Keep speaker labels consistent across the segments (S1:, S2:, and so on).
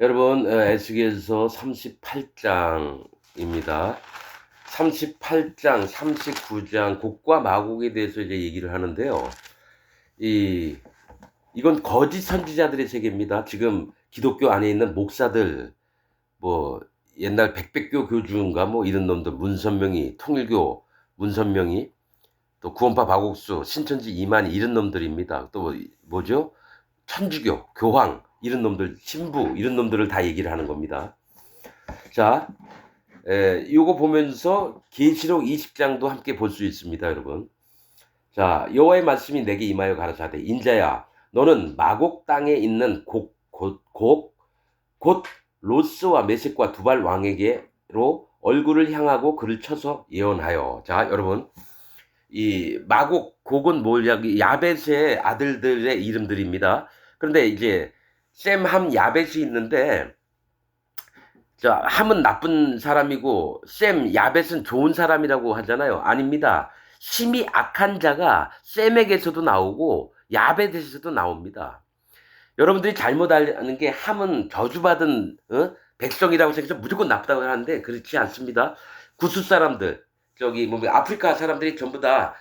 S1: 여러분, 에스겔서 38장입니다. 38장, 39장, 곡과 마곡에 대해서 이제 얘기를 하는데요. 이건 거짓 선지자들의 세계입니다. 지금 기독교 안에 있는 목사들, 뭐, 옛날 백백교 교주인가 뭐 이런 놈들, 문선명이, 통일교 문선명이, 또 구원파 박옥수, 신천지 이만희 이런 놈들입니다. 또 뭐죠? 천주교, 교황 이런 놈들, 신부 이런 놈들을 다 얘기를 하는 겁니다. 자, 요거 보면서 계시록 20장도 함께 볼 수 있습니다, 여러분. 자, 여호와의 말씀이 내게 임하여 가라사대 인자야 너는 마곡 땅에 있는 곧 로스와 메섹과 두발 왕에게로 얼굴을 향하고 그를 쳐서 예언하여. 자, 여러분, 이 마곡 곡은 뭐냐, 야벳의 아들들의 이름들입니다. 그런데 이제 셈, 함, 야벳이 있는데, 자, 함은 나쁜 사람이고 셈, 야벳은 좋은 사람이라고 하잖아요. 아닙니다. 심히 악한 자가 셈에게서도 나오고 야벳에서도 나옵니다. 여러분들이 잘못 아는 게 함은 저주받은 백성이라고 생각해서 무조건 나쁘다고 하는데 그렇지 않습니다. 구스 사람들, 저기 뭐 아프리카 사람들이 전부 다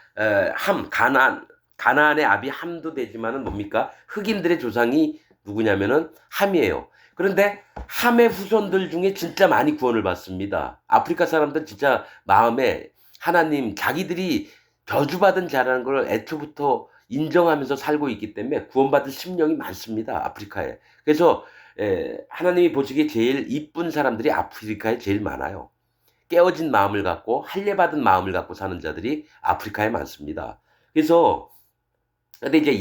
S1: 가나안의 아비 함도 되지만은 뭡니까? 흑인들의 조상이 누구냐면은 함이에요. 그런데 함의 후손들 중에 진짜 많이 구원을 받습니다. 아프리카 사람들 진짜 마음에 하나님 자기들이 저주받은 자라는 걸 애초부터 인정하면서 살고 있기 때문에 구원받을 심령이 많습니다. 아프리카에. 그래서 하나님이 보시기에 제일 이쁜 사람들이 아프리카에 제일 많아요. 깨어진 마음을 갖고 할례받은 마음을 갖고 사는 자들이 아프리카에 많습니다. 그래서 근데 이제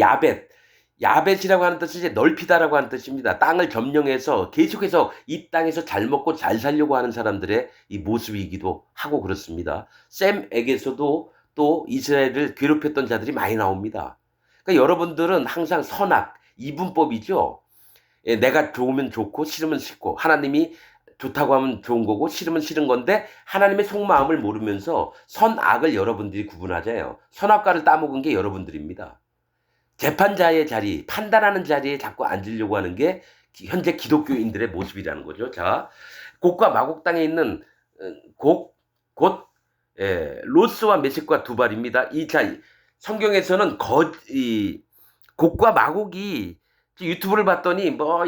S1: 야벳이라고 하는 뜻은 이제 넓히다라고 하는 뜻입니다. 땅을 점령해서 계속해서 이 땅에서 잘 먹고 잘 살려고 하는 사람들의 이 모습이기도 하고 그렇습니다. 셈에게서도 또 이스라엘을 괴롭혔던 자들이 많이 나옵니다. 그러니까 여러분들은 항상 선악, 이분법이죠. 내가 좋으면 좋고 싫으면 싫고 하나님이 좋다고 하면 좋은 거고 싫으면 싫은 건데 하나님의 속마음을 모르면서 선악을 여러분들이 구분하잖아요. 선악과를 따먹은 게 여러분들입니다. 재판자의 자리, 판단하는 자리에 자꾸 앉으려고 하는 게 현재 기독교인들의 모습이라는 거죠. 자, 곡과 마곡 땅에 있는 곧 로스와 메섹과 두발입니다. 성경에서는 곡과 마곡이 유튜브를 봤더니 뭐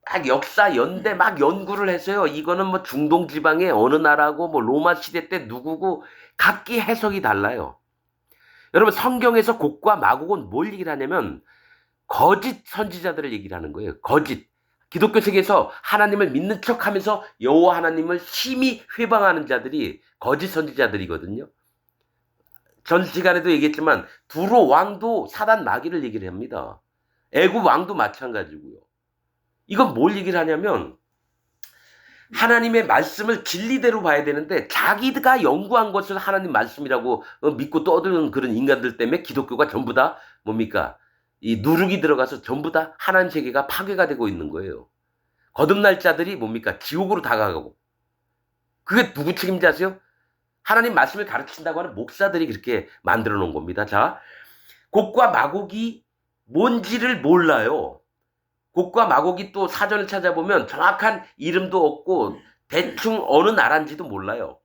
S1: 막 역사 연대 막 연구를 했어요. 이거는 뭐 중동 지방의 어느 나라고 뭐 로마 시대 때 누구고 각기 해석이 달라요. 여러분, 성경에서 곡과 마곡은 뭘 얘기를 하냐면 거짓 선지자들을 얘기를 하는 거예요. 거짓. 기독교 세계에서 하나님을 믿는 척하면서 여호와 하나님을 심히 회방하는 자들이 거짓 선지자들이거든요. 전 시간에도 얘기했지만 두로 왕도 사단 마귀를 얘기를 합니다. 애굽 왕도 마찬가지고요. 이건 뭘 얘기를 하냐면 하나님의 말씀을 진리대로 봐야 되는데 자기가 연구한 것을 하나님 말씀이라고 믿고 떠드는 그런 인간들 때문에 기독교가 전부 다 뭡니까? 이 누룩이 들어가서 전부 다 하나님 세계가 파괴가 되고 있는 거예요. 거듭날 자들이 뭡니까? 지옥으로 다가가고. 그게 누구 책임지 아세요? 하나님 말씀을 가르친다고 하는 목사들이 그렇게 만들어 놓은 겁니다. 자, 곡과 마곡이 뭔지를 몰라요. 곡과 마곡이 또 사전을 찾아보면 정확한 이름도 없고 대충 어느 나라인지도 몰라요.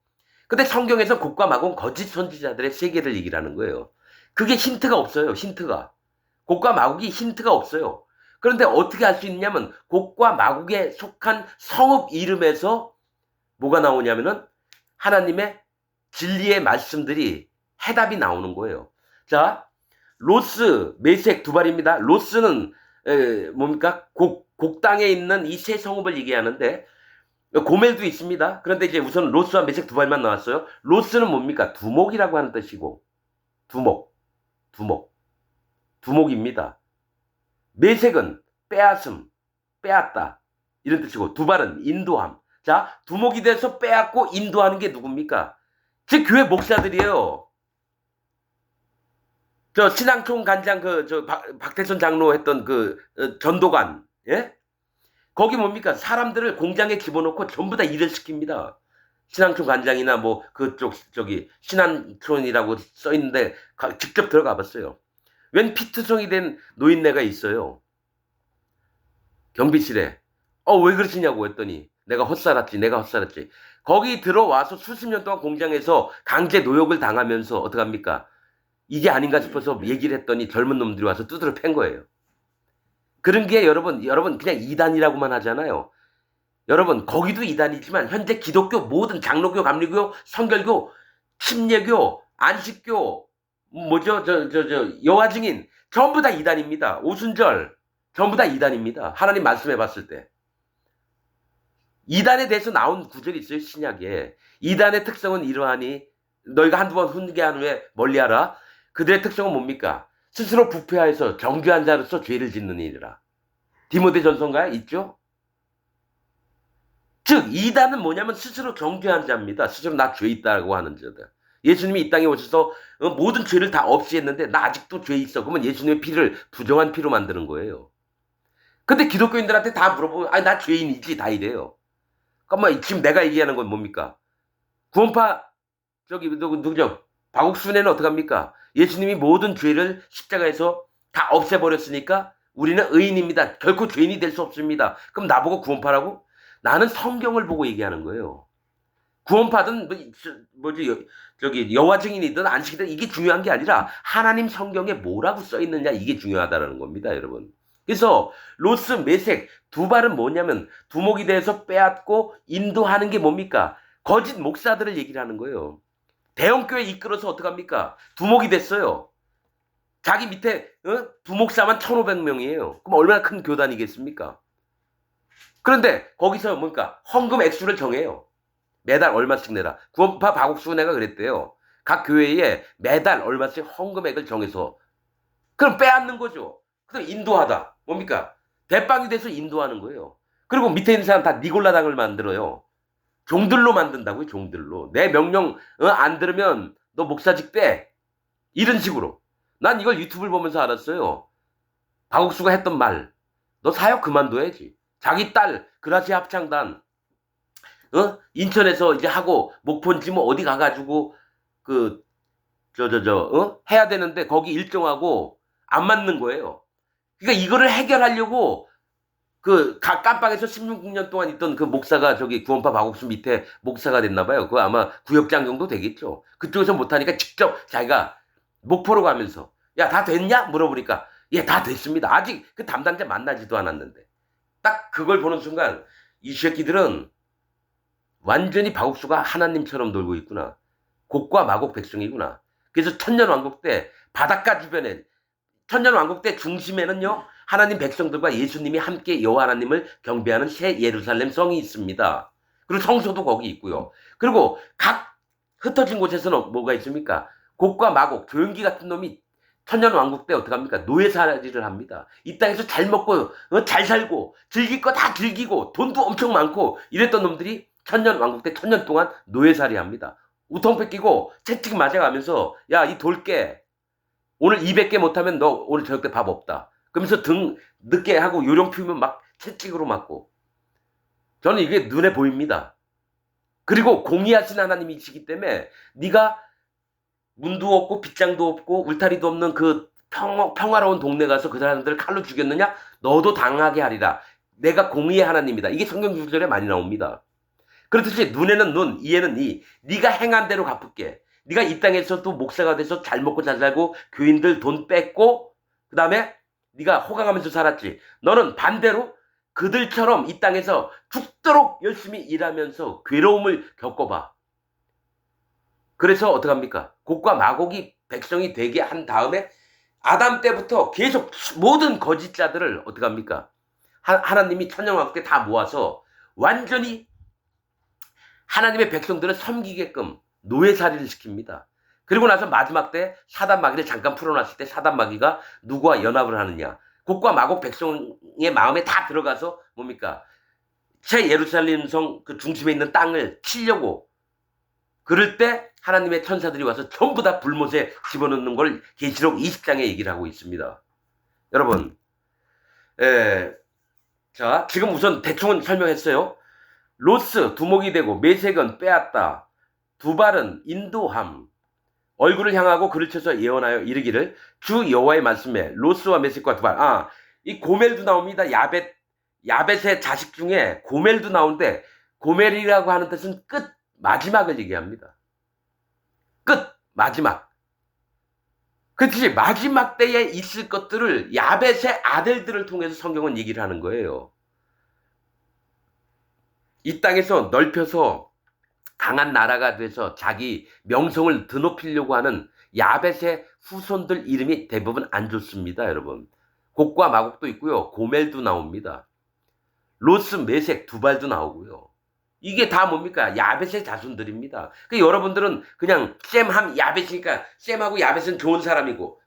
S1: 근데 성경에서 곡과 마곡은 거짓 선지자들의 세계를 얘기를 하는 거예요. 그게 힌트가 없어요. 힌트가. 곡과 마곡이 힌트가 없어요. 그런데 어떻게 알 수 있냐면 곡과 마곡에 속한 성읍 이름에서 뭐가 나오냐면은 하나님의 진리의 말씀들이 해답이 나오는 거예요. 자, 로스, 메색 두발입니다. 로스는 뭡니까? 곡땅에 있는 이 세 성읍을 얘기하는데 고멜도 있습니다. 그런데 이제 우선 로스와 메색 두발만 나왔어요. 로스는 뭡니까? 두목이라고 하는 뜻이고 두목, 두목입니다. 메색은 빼앗음, 빼앗다 이런 뜻이고 두발은 인도함. 자, 두목이 돼서 빼앗고 인도하는 게 누굽니까? 제 교회 목사들이에요. 저 신앙총 간장 박태선 장로 했던 전도관, 예? 거기 뭡니까? 사람들을 공장에 집어넣고 전부 다 일을 시킵니다. 신앙촌 관장이나 뭐 저기 신앙촌이라고 써 있는데 직접 들어가 봤어요. 웬 피투성이 된 노인네가 있어요. 경비실에. 왜 그러시냐고 했더니 내가 헛살았지. 거기 들어와서 수십 년 동안 공장에서 강제 노역을 당하면서 어떡합니까? 이게 아닌가 싶어서 얘기를 했더니 젊은 놈들이 와서 두드려 팬 거예요. 그런 게 여러분 그냥 이단이라고만 하잖아요. 여러분 거기도 이단이지만 현재 기독교 모든 장로교, 감리교, 성결교, 침례교, 안식교, 뭐죠? 여호와 증인 전부 다 이단입니다. 오순절 전부 다 이단입니다. 하나님 말씀해 봤을 때. 이단에 대해서 나온 구절이 있어요. 신약에. 이단의 특성은 이러하니 너희가 한두 번 훈계한 후에 멀리하라. 그들의 특성은 뭡니까? 스스로 부패하여서 정죄한 자로서 죄를 짓는 일이라. 디모데전서인가요? 있죠? 즉 이단은 뭐냐면 스스로 정죄한 자입니다. 스스로 나 죄 있다고 하는 자들. 예수님이 이 땅에 오셔서 모든 죄를 다 없이했는데 나 아직도 죄 있어. 그러면 예수님의 피를 부정한 피로 만드는 거예요. 근데 기독교인들한테 다 물어보면 나 죄인이지 다 이래요. 그러면 지금 내가 얘기하는 건 뭡니까? 구원파 누구죠? 박옥순애는 어떡합니까? 예수님이 모든 죄를 십자가에서 다 없애버렸으니까 우리는 의인입니다. 결코 죄인이 될 수 없습니다. 그럼 나보고 구원파라고? 나는 성경을 보고 얘기하는 거예요. 구원파든 여호와 증인이든 안식이든 이게 중요한 게 아니라 하나님 성경에 뭐라고 써 있느냐 이게 중요하다는 겁니다, 여러분. 그래서 로스, 메색, 두발은 뭐냐면 두목이 돼서 빼앗고 인도하는 게 뭡니까? 거짓 목사들을 얘기를 하는 거예요. 대형교회 이끌어서 어떡합니까? 두목이 됐어요. 자기 밑에 두목사만 1,500명이에요. 그럼 얼마나 큰 교단이겠습니까? 그런데 거기서 뭡니까? 헌금 액수를 정해요. 매달 얼마씩 내라. 구원파 박옥순애가 그랬대요. 각 교회에 매달 얼마씩 헌금액을 정해서 그럼 빼앗는 거죠. 그럼 인도하다. 뭡니까? 대빵이 돼서 인도하는 거예요. 그리고 밑에 있는 사람 다 니골라당을 만들어요. 종들로 만든다고요. 종들로. 내 명령 안 들으면 너 목사직 빼. 이런 식으로. 난 이걸 유튜브를 보면서 알았어요. 박옥수가 했던 말. 너 사역 그만둬야지. 자기 딸 그라시 합창단 인천에서 이제 하고 목포인지 뭐 어디 가가지고 해야 되는데 거기 일정하고 안 맞는 거예요. 그러니까 이거를 해결하려고 깜빵에서 16년 동안 있던 그 목사가 저기 구원파 박옥수 밑에 목사가 됐나 봐요. 그거 아마 구역장 정도 되겠죠. 그쪽에서 못하니까 직접 자기가 목포로 가면서 야, 다 됐냐? 물어보니까 예, 다 됐습니다. 아직 그 담당자 만나지도 않았는데 딱 그걸 보는 순간 이 새끼들은 완전히 박옥수가 하나님처럼 놀고 있구나. 곡과 마곡 백성이구나. 그래서 천년왕국 때 바닷가 주변에 천년왕국 때 중심에는요 하나님 백성들과 예수님이 함께 여호와 하나님을 경배하는 새 예루살렘 성이 있습니다. 그리고 성소도 거기 있고요. 그리고 각 흩어진 곳에서는 뭐가 있습니까? 곡과 마곡, 조용기 같은 놈이 천년왕국 때 어떡합니까? 노예살이를 합니다. 이 땅에서 잘 먹고 잘 살고 즐길 거 다 즐기고 돈도 엄청 많고 이랬던 놈들이 천년왕국 때 천년 동안 노예살이 합니다. 우통 뺏기고 채찍 맞아가면서 야, 이 돌깨 오늘 200개 못하면 너 오늘 저녁 때 밥 없다. 그러면서 등 늦게 하고 요령 피우면 막 채찍으로 맞고. 저는 이게 눈에 보입니다. 그리고 공의하신 하나님이시기 때문에 네가 문도 없고 빗장도 없고 울타리도 없는 그 평화로운 동네 가서 그 사람들을 칼로 죽였느냐? 너도 당하게 하리라. 내가 공의의 하나님이다. 이게 성경 구절에 많이 나옵니다. 그렇듯이 눈에는 눈, 이에는 이. 네가 행한 대로 갚을게. 네가 이 땅에서도 목사가 돼서 잘 먹고 잘 살고 교인들 돈 뺏고 그 다음에 네가 호강하면서 살았지. 너는 반대로 그들처럼 이 땅에서 죽도록 열심히 일하면서 괴로움을 겪어봐. 그래서 어떡합니까? 곡과 마곡이 백성이 되게 한 다음에 아담 때부터 계속 모든 거짓자들을 어떡합니까? 하나님이 천년왕국 때 다 모아서 완전히 하나님의 백성들을 섬기게끔 노예살이를 시킵니다. 그리고 나서 마지막 때 사단 마귀를 잠깐 풀어놨을 때 사단 마귀가 누구와 연합을 하느냐. 곡과 마곡 백성의 마음에 다 들어가서 뭡니까? 새 예루살렘 성 그 중심에 있는 땅을 치려고 그럴 때 하나님의 천사들이 와서 전부 다 불못에 집어넣는 걸 계시록 20장에 얘기를 하고 있습니다. 여러분, 자 지금 우선 대충은 설명했어요. 로스 두목이 되고 메색은 빼앗다. 두발은 인도함. 얼굴을 향하고 그를 쳐서 예언하여 이르기를 주 여호와의 말씀에 로스와 메색과 두발. 이 고멜도 나옵니다. 야벳 야벳의 자식 중에 고멜도 나오는데 고멜이라고 하는 뜻은 끝, 마지막을 얘기합니다. 끝, 마지막. 그렇지, 마지막 때에 있을 것들을 야벳의 아들들을 통해서 성경은 얘기를 하는 거예요. 이 땅에서 넓혀서 강한 나라가 돼서 자기 명성을 드높이려고 하는 야벳의 후손들 이름이 대부분 안 좋습니다, 여러분. 곡과 마곡도 있고요. 고멜도 나옵니다. 로스, 메색, 두발도 나오고요. 이게 다 뭡니까? 야벳의 자손들입니다. 그 여러분들은 그냥 셈, 함, 야벳이니까 셈하고 야벳은 좋은 사람이고,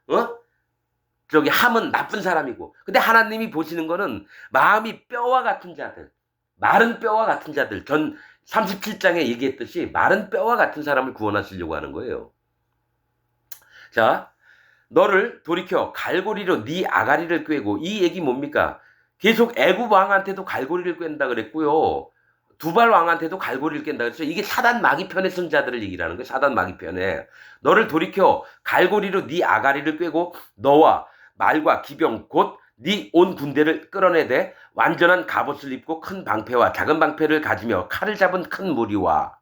S1: 저기 함은 나쁜 사람이고. 근데 하나님이 보시는 거는 마음이 뼈와 같은 자들, 마른 뼈와 같은 자들, 전 37장에 얘기했듯이 마른 뼈와 같은 사람을 구원하시려고 하는 거예요. 자, 너를 돌이켜 갈고리로 네 아가리를 꿰고, 이 얘기 뭡니까? 계속 애굽 왕한테도 갈고리를 꿰는다 그랬고요. 두발 왕한테도 갈고리를 깬다 그랬어요. 이게 사단 마귀 편에 쓴 자들을 얘기하는 거예요. 사단 마귀 편에. 너를 돌이켜 갈고리로 네 아가리를 꿰고 너와 말과 기병 곧 네 온 군대를 끌어내되 완전한 갑옷을 입고 큰 방패와 작은 방패를 가지며 칼을 잡은 큰 무리와.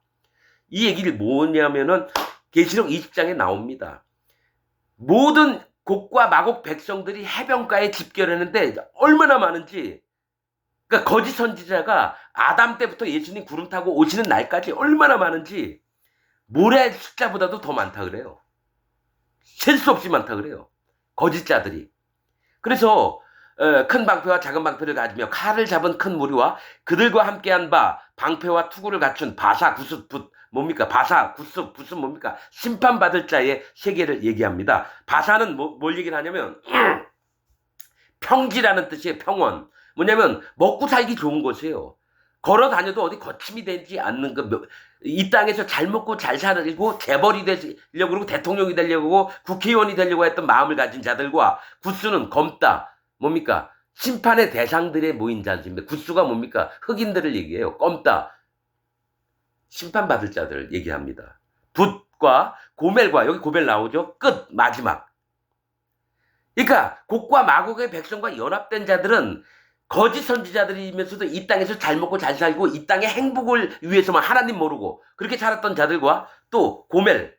S1: 이 얘기를 뭐냐면은 계시록 20장에 나옵니다. 모든 곡과 마곡 백성들이 해변가에 집결했는데 얼마나 많은지, 그러니까 거짓 선지자가 아담 때부터 예수님 구름 타고 오시는 날까지 얼마나 많은지 모래 숫자보다도 더 많다 그래요. 셀 수 없이 많다 그래요. 거짓자들이. 그래서 큰 방패와 작은 방패를 가지며 칼을 잡은 큰 무리와 그들과 함께한 바 방패와 투구를 갖춘 바사, 구스, 붓, 뭡니까? 바사, 구스, 붓은 뭡니까? 심판받을 자의 세계를 얘기합니다. 바사는 뭘 얘기를 하냐면 평지라는 뜻이에요. 평원. 뭐냐면 먹고 살기 좋은 곳이에요. 걸어 다녀도 어디 거침이 되지 않는 이 땅에서 잘 먹고 잘 살고 재벌이 되려고 그러고 대통령이 되려고 국회의원이 되려고 했던 마음을 가진 자들과 구스는 검다. 뭡니까? 심판의 대상들에 모인 자들입니다. 구스가 뭡니까? 흑인들을 얘기해요. 검다. 심판받을 자들을 얘기합니다. 붓과 고멜과, 여기 고멜 나오죠? 끝, 마지막. 그러니까 곡과 마곡의 백성과 연합된 자들은 거짓 선지자들이면서도 이 땅에서 잘 먹고 잘 살고 이 땅의 행복을 위해서만 하나님 모르고 그렇게 살았던 자들과 또 고멜,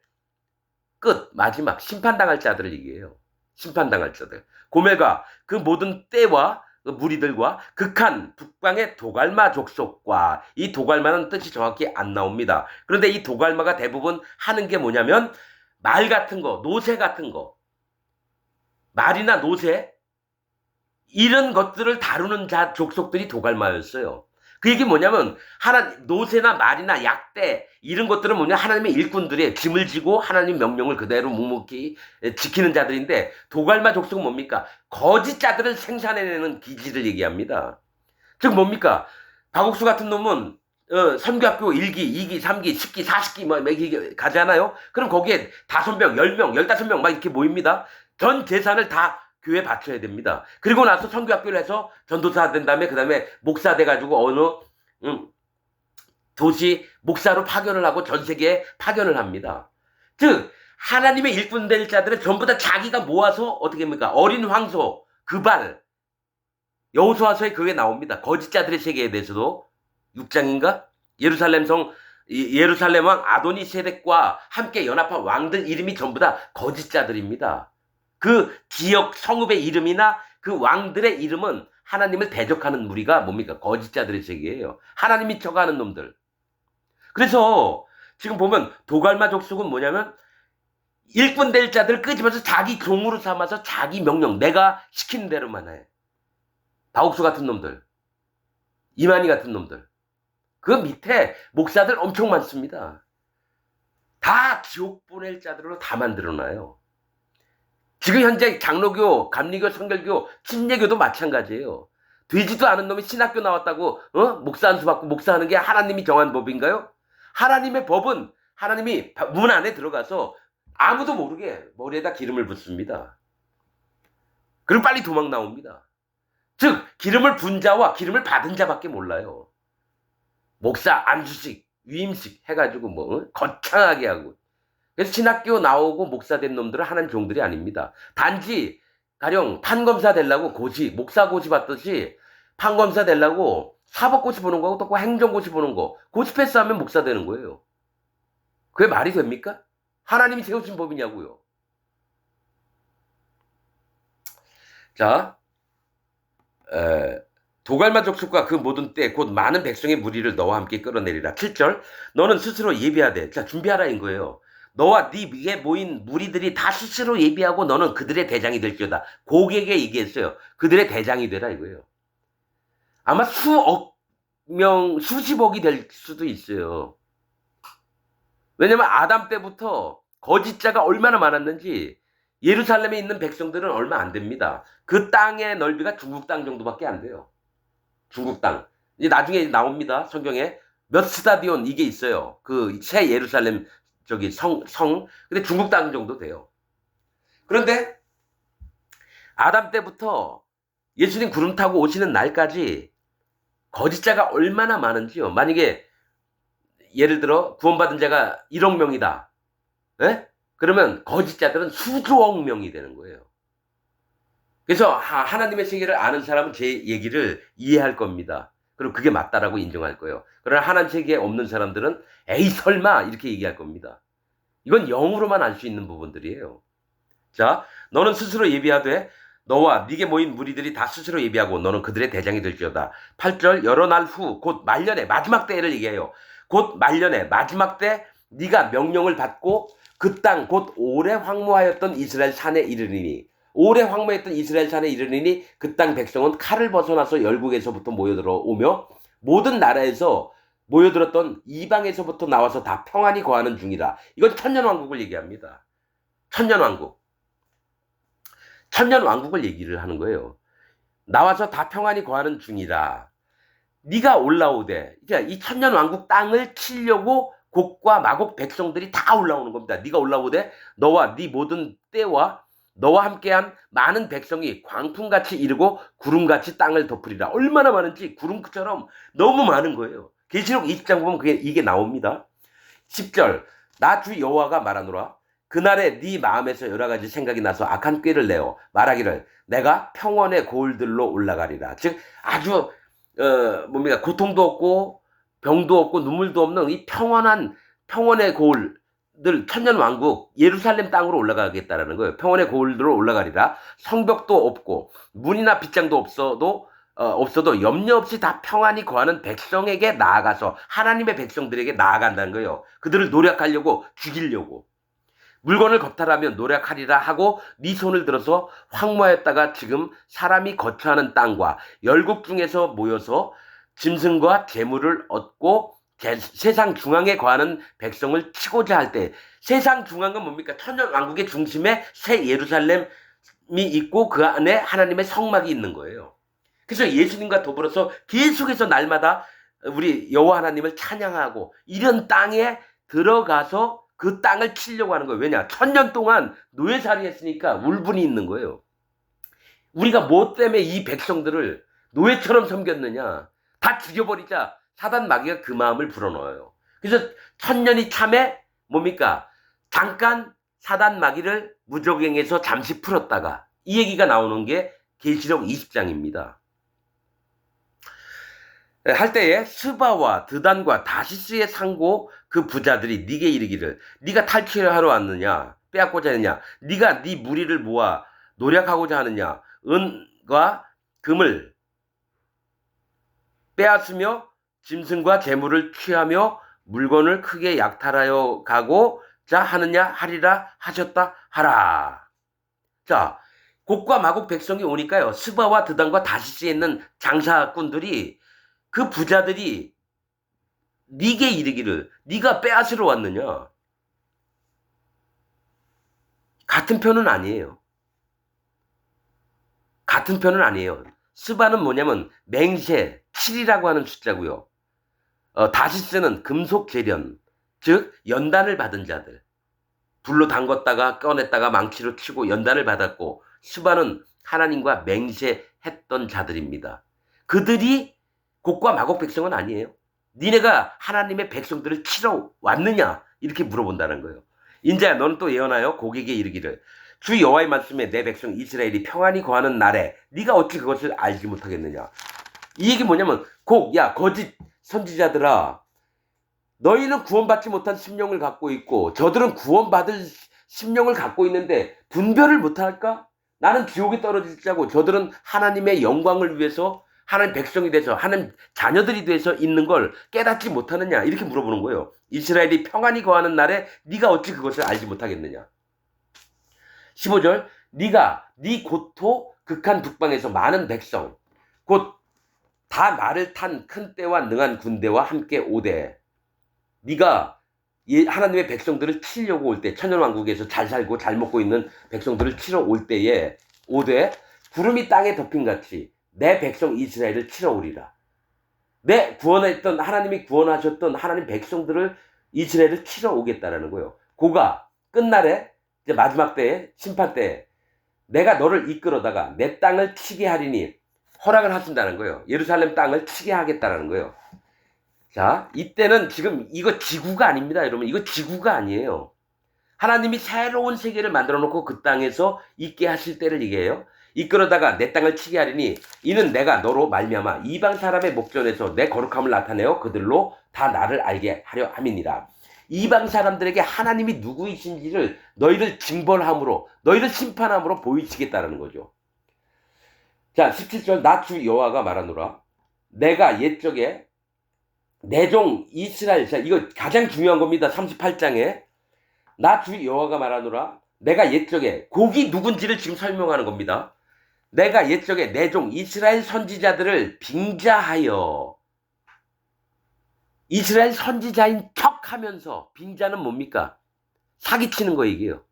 S1: 끝, 마지막 심판당할 자들을 얘기해요. 심판당할 자들. 고멜과 그 모든 때와 그 무리들과 극한 북방의 도갈마 족속과, 이 도갈마는 뜻이 정확히 안 나옵니다. 그런데 이 도갈마가 대부분 하는 게 뭐냐면 말 같은 거, 노새 같은 거, 말이나 노새 이런 것들을 다루는 자 족속들이 도갈마였어요. 그 얘기 뭐냐면 노새나 말이나 약대 이런 것들은 뭐냐, 하나님의 일꾼들의 짐을 지고 하나님 명령을 그대로 묵묵히 지키는 자들인데, 도갈마 족속은 뭡니까? 거짓 자들을 생산해내는 기지를 얘기합니다. 즉 뭡니까? 박옥수 같은 놈은 선교학교 1기, 2기, 3기, 10기, 40기 뭐 가잖아요. 그럼 거기에 5명, 10명, 15명 막 이렇게 모입니다. 전 재산을 다 교회에 바쳐야 됩니다. 그리고 나서 선교학교를 해서 전도사 된 다음에 그 다음에 목사 돼가지고 어느 도시 목사로 파견을 하고 전 세계에 파견을 합니다. 즉 하나님의 일꾼 될 자들은 전부 다 자기가 모아서 어떻게 합니까? 어린 황소, 그발, 여호수아서에 그게 나옵니다. 거짓자들의 세계에 대해서도 6장인가? 예루살렘 왕 아도니세덱과 함께 연합한 왕들 이름이 전부 다 거짓자들입니다. 그 지역 성읍의 이름이나 그 왕들의 이름은 하나님을 대적하는 무리가 뭡니까? 거짓자들의 세계예요. 하나님이 척하는 놈들. 그래서 지금 보면 도갈마 족속은 뭐냐면 일꾼 될 자들을 끄집어서 자기 종으로 삼아서 자기 명령, 내가 시키는 대로만 해. 박옥수 같은 놈들, 이만희 같은 놈들. 그 밑에 목사들 엄청 많습니다. 다 지옥 보낼 자들로 다 만들어놔요. 지금 현재 장로교, 감리교, 성결교, 침례교도 마찬가지예요. 되지도 않은 놈이 신학교 나왔다고 목사 한 수 받고 목사하는 게 하나님이 정한 법인가요? 하나님의 법은 하나님이 문 안에 들어가서 아무도 모르게 머리에다 기름을 붓습니다. 그리고 빨리 도망 나옵니다. 즉 기름을 분 자와 기름을 받은 자밖에 몰라요. 목사 안수식, 위임식 해가지고 거창하게 하고. 그래서 신학교 나오고 목사 된 놈들은 하나님 종들이 아닙니다. 단지 가령 판검사 되려고 목사 고시 받듯이 판검사 되려고 사법고시 보는 거하고 똑같고 행정고시 보는 거 고시 패스하면 목사 되는 거예요. 그게 말이 됩니까? 하나님이 세우신 법이냐고요. 자, 도갈마 족속과 그 모든 때 곧 많은 백성의 무리를 너와 함께 끌어내리라. 7절 너는 스스로 예비하되. 자, 준비하라인 거예요. 너와 네 위에 모인 무리들이 다 스스로 예비하고 너는 그들의 대장이 될지어다. 고객에게 얘기했어요. 그들의 대장이 되라 이거예요. 아마 수억 명, 수십억이 될 수도 있어요. 왜냐면 아담 때부터 거짓자가 얼마나 많았는지 예루살렘에 있는 백성들은 얼마 안 됩니다. 그 땅의 넓이가 중국 땅 정도밖에 안 돼요. 중국 땅. 이제 나중에 나옵니다. 성경에 몇 스타디온 이게 있어요. 그 새 예루살렘 저기 성. 근데 중국 땅 정도 돼요. 그런데 아담 때부터 예수님 구름 타고 오시는 날까지 거짓자가 얼마나 많은지요. 만약에 예를 들어 구원받은 자가 1억 명이다. 에? 그러면 거짓자들은 수조억 명이 되는 거예요. 그래서 하나님의 세계를 아는 사람은 제 얘기를 이해할 겁니다. 그리고 그게 맞다라고 인정할 거예요. 그러나 하나님 세계에 없는 사람들은 에이 설마 이렇게 얘기할 겁니다. 이건 영으로만 알 수 있는 부분들이에요. 자, 너는 스스로 예비하되 너와 네게 모인 무리들이 다 스스로 예비하고 너는 그들의 대장이 될지어다. 8절 여러 날 후 곧 말년에 마지막 때를 얘기해요. 곧 말년에 마지막 때 네가 명령을 받고 그 땅 곧 오래 황무하였던 이스라엘 산에 이르리니 오래 황무했던 이스라엘 산에 이르리니 그 땅 백성은 칼을 벗어나서 열국에서부터 모여들어오며 모든 나라에서 모여들었던 이방에서부터 나와서 다 평안히 거하는 중이라. 이건 천년왕국을 얘기합니다. 천년왕국. 천년왕국을 얘기를 하는 거예요. 나와서 다 평안히 거하는 중이라. 네가 올라오되, 그러니까 이 천년왕국 땅을 치려고 곡과 마곡 백성들이 다 올라오는 겁니다. 네가 올라오되 너와 네 모든 때와 너와 함께한 많은 백성이 광풍같이 이르고 구름같이 땅을 덮으리라. 얼마나 많은지 구름처럼 너무 많은 거예요. 계시록 20장 보면 이게 나옵니다. 10절 나 주 여호와가 말하노라. 그날에 네 마음에서 여러 가지 생각이 나서 악한 꾀를 내어 말하기를 내가 평원의 고을들로 올라가리라. 즉 아주 뭡니까 고통도 없고 병도 없고 눈물도 없는 이 평원의 고을들 천년왕국 예루살렘 땅으로 올라가겠다라는 거예요. 평원의 고을들로 올라가리라. 성벽도 없고 문이나 빗장도 없어도 염려 없이 다 평안히 거하는 백성에게 나아가서 하나님의 백성들에게 나아간다는 거예요. 그들을 노력하려고 죽이려고. 물건을 겁탈하면 노력하리라 하고 네 손을 들어서 황무하였다가 지금 사람이 거처하는 땅과 열국 중에서 모여서 짐승과 재물을 얻고 세상 중앙에 거하는 백성을 치고자 할 때 세상 중앙은 뭡니까? 천년왕국의 중심에 새 예루살렘이 있고 그 안에 하나님의 성막이 있는 거예요. 그래서 예수님과 더불어서 계속해서 날마다 우리 여호와 하나님을 찬양하고 이런 땅에 들어가서 그 땅을 치려고 하는 거예요. 왜냐? 1000년 동안 노예살이 했으니까 울분이 있는 거예요. 우리가 뭐 때문에 이 백성들을 노예처럼 섬겼느냐? 다 죽여버리자 사단 마귀가 그 마음을 불어넣어요. 그래서 1000년이 참에 뭡니까? 잠깐 사단 마귀를 무적행에서 잠시 풀었다가 이 얘기가 나오는 게 계시록 20장입니다. 할 때에 스바와 드단과 다시스의 상고 그 부자들이 네게 이르기를 네가 탈취하러 왔느냐 빼앗고자 하느냐 네가 네 무리를 모아 노력하고자 하느냐 은과 금을 빼앗으며 짐승과 재물을 취하며 물건을 크게 약탈하여 가고자 하느냐 하리라 하셨다 하라. 자, 곡과 마곡 백성이 오니까요. 스바와 드단과 다시스에 있는 장사꾼들이 그 부자들이 네게 이르기를 네가 빼앗으러 왔느냐. 같은 편은 아니에요. 같은 편은 아니에요. 스바는 뭐냐면 맹세, 7이라고 하는 숫자고요. 다시스는 금속 재련, 즉 연단을 받은 자들. 불로 담궜다가 꺼냈다가 망치로 치고 연단을 받았고 스바는 하나님과 맹세했던 자들입니다. 그들이 곡과 마곡 백성은 아니에요. 니네가 하나님의 백성들을 치러 왔느냐? 이렇게 물어본다는 거예요. 인자야 너는 또 예언하여 고객에게 이르기를 주 여호와의 말씀에 내 백성 이스라엘이 평안히 거하는 날에 네가 어찌 그것을 알지 못하겠느냐? 이 얘기 뭐냐면 야 거짓 선지자들아, 너희는 구원받지 못한 심령을 갖고 있고 저들은 구원받을 심령을 갖고 있는데 분별을 못할까? 나는 지옥에 떨어질 자고 저들은 하나님의 영광을 위해서 하나님 백성이 돼서 하나님 자녀들이 돼서 있는 걸 깨닫지 못하느냐, 이렇게 물어보는 거예요. 이스라엘이 평안히 거하는 날에 네가 어찌 그것을 알지 못하겠느냐. 15절, 네가 네 고토 극한 북방에서 많은 백성 곧 다 말을 탄 큰 떼와 능한 군대와 함께 오되, 네가 하나님의 백성들을 치려고 올 때, 천년왕국에서 잘 살고 잘 먹고 있는 백성들을 치러 올 때에 오되 구름이 땅에 덮인같이 내 백성 이스라엘을 치러 오리라. 내 구원했던 하나님이 구원하셨던 하나님 백성들을 이스라엘을 치러 오겠다라는 거예요. 고가 끝날에 이제 마지막 때에 심판 때에 내가 너를 이끌어다가 내 땅을 치게 하리니 허락을 하신다는 거예요. 예루살렘 땅을 치게 하겠다라는 거예요. 자, 이때는 지금 이거 지구가 아닙니다, 여러분. 이거 지구가 아니에요. 하나님이 새로운 세계를 만들어 놓고 그 땅에서 있게 하실 때를 얘기해요. 이끌어다가 내 땅을 치게 하리니 이는 내가 너로 말미암아 이방 사람의 목전에서 내 거룩함을 나타내어 그들로 다 나를 알게 하려 함이니라. 이방 사람들에게 하나님이 누구이신지를 너희를 징벌함으로, 너희를 심판함으로 보이시겠다라는 거죠. 자, 17절, 나 주 여호와가 말하노라. 내가 옛적에 내 종 이스라엘, 자, 이거 가장 중요한 겁니다. 38장에 나 주 여호와가 말하노라. 내가 옛적에, 곡이 누군지를 지금 설명하는 겁니다. 내가 옛적에 내 종 이스라엘 선지자들을 빙자하여, 이스라엘 선지자인 척하면서, 빙자는 뭡니까? 사기치는 거 얘기예요.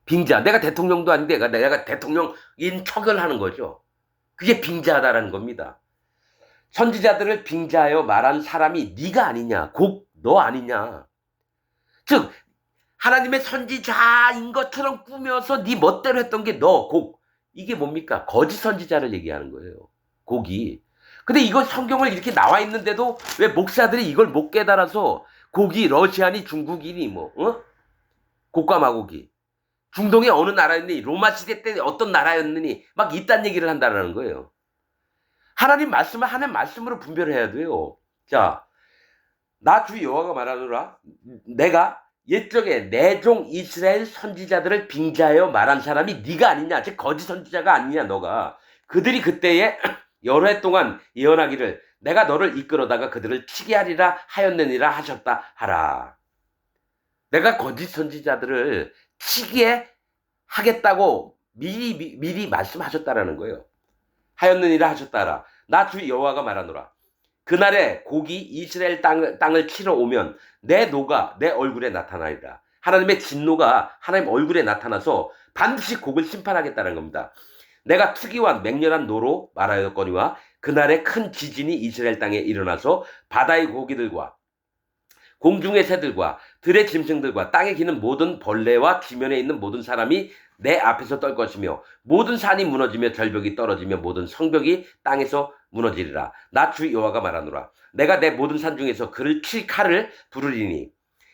S1: 빙자, 내가 대통령도 아닌데 내가 대통령인 척을 하는 거죠. 그게 빙자하다라는 겁니다. 선지자들을 빙자하여 말한 사람이 네가 아니냐, 곡 너 아니냐. 즉 하나님의 선지자인 것처럼 꾸며서 네 멋대로 했던 게 너, 곡. 이게 뭡니까? 거짓 선지자를 얘기하는 거예요, 곡이. 근데 이거 성경을 이렇게 나와 있는데도 왜 목사들이 이걸 못 깨달아서 곡이 러시아니 중국이니 뭐 곡과 마곡이 중동의 어느 나라였니, 로마 시대 때 어떤 나라였느니 막 이딴 얘기를 한다는 거예요. 하나님 말씀을 하나님 말씀으로 분별해야 돼요. 자, 나 주 여호와가 말하노라. 내가 옛적에 내 종 이스라엘 선지자들을 빙자하여 말한 사람이 네가 아니냐, 즉 거짓 선지자가 아니냐 너가. 그들이 그때에 여러 해 동안 예언하기를 내가 너를 이끌어다가 그들을 치게 하리라 하였느니라 하셨다 하라. 내가 거짓 선지자들을 치게 하겠다고 미리 말씀하셨다라는 거예요. 하였느니라 하셨다라. 나 주 여호와가 말하노라. 그날에 곡이 이스라엘 땅을 치러 오면 내 노가 내 얼굴에 나타나리라. 하나님의 진노가 하나님 얼굴에 나타나서 반드시 곡을 심판하겠다는 겁니다. 내가 투기와 맹렬한 노로 말하였거니와 그날에 큰 지진이 이스라엘 땅에 일어나서 바다의 고기들과 공중의 새들과 들의 짐승들과 땅에 기는 모든 벌레와 지면에 있는 모든 사람이 내 앞에서 떨 것이며 모든 산이 무너지며 절벽이 떨어지며 모든 성벽이 땅에서 무너지리라. 나 주 여호와가 말하노라. 내가 내 모든 산 중에서 그를 칠 칼을 부르리니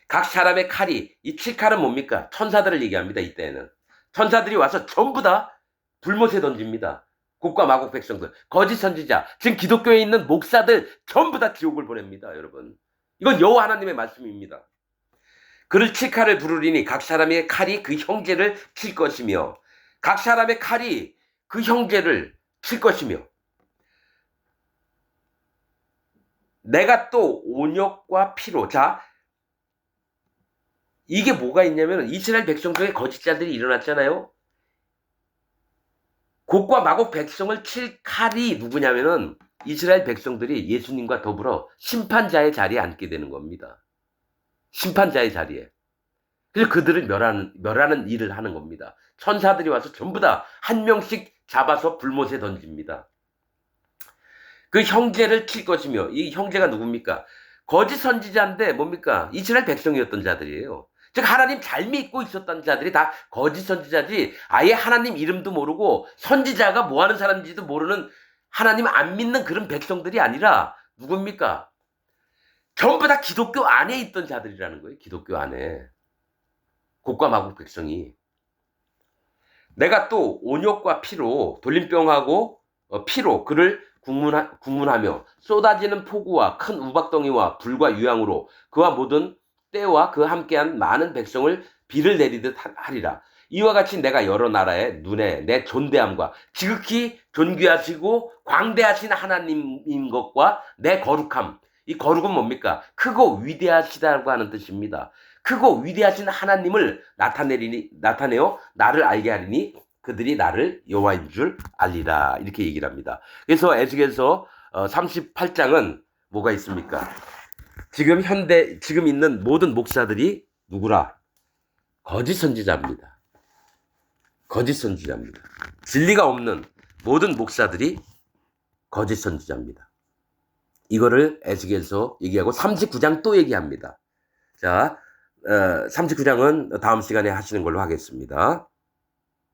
S1: 각 사람의 칼이, 이 칠 칼은 뭡니까? 천사들을 얘기합니다. 이때는 천사들이 와서 전부 다 불못에 던집니다. 곡과 마곡 백성들, 거짓 선지자, 지금 기독교에 있는 목사들 전부 다 지옥을 보냅니다. 여러분, 이건 여호와 하나님의 말씀입니다. 그를 칠 칼을 부르리니 각 사람의 칼이 그 형제를 칠 것이며 각 사람의 칼이 그 형제를 칠 것이며 내가 또 온역과 피로. 자, 이게 뭐가 있냐면 이스라엘 백성 중에 거짓자들이 일어났잖아요. 곡과 마곡 백성을 칠 칼이 누구냐면은 이스라엘 백성들이 예수님과 더불어 심판자의 자리에 앉게 되는 겁니다. 심판자의 자리에. 그래서 그들을 멸하는 일을 하는 겁니다. 천사들이 와서 전부 다 한 명씩 잡아서 불못에 던집니다. 그 형제를 칠 것이며, 이 형제가 누굽니까? 거짓 선지자인데 뭡니까? 이스라엘 백성이었던 자들이에요. 즉 하나님 잘 믿고 있었던 자들이 다 거짓 선지자지, 아예 하나님 이름도 모르고 선지자가 뭐 하는 사람인지도 모르는, 하나님 안 믿는 그런 백성들이 아니라 누굽니까? 전부 다 기독교 안에 있던 자들이라는 거예요. 기독교 안에. 곡과 마곡 백성이. 내가 또 온역과 피로, 돌림병하고 피로 그를 국문하며 쏟아지는 폭우와 큰 우박덩이와 불과 유황으로 그와 모든 때와 그 함께한 많은 백성을 비를 내리듯 하리라. 이와 같이 내가 여러 나라의 눈에 내 존대함과 지극히 존귀하시고 광대하신 하나님인 것과 내 거룩함. 이 거룩은 뭡니까? 크고 위대하시다고 하는 뜻입니다. 크고 위대하신 하나님을 나타내어 나를 알게 하리니 그들이 나를 여호와인 줄 알리라. 이렇게 얘기를 합니다. 그래서 에스겔서 38장은 뭐가 있습니까? 지금 있는 모든 목사들이 누구라? 거짓 선지자입니다. 거짓 선지자입니다. 진리가 없는 모든 목사들이 거짓 선지자입니다. 이거를 에스겔서 얘기하고 39장 또 얘기합니다. 자, 39장은 다음 시간에 하시는 걸로 하겠습니다.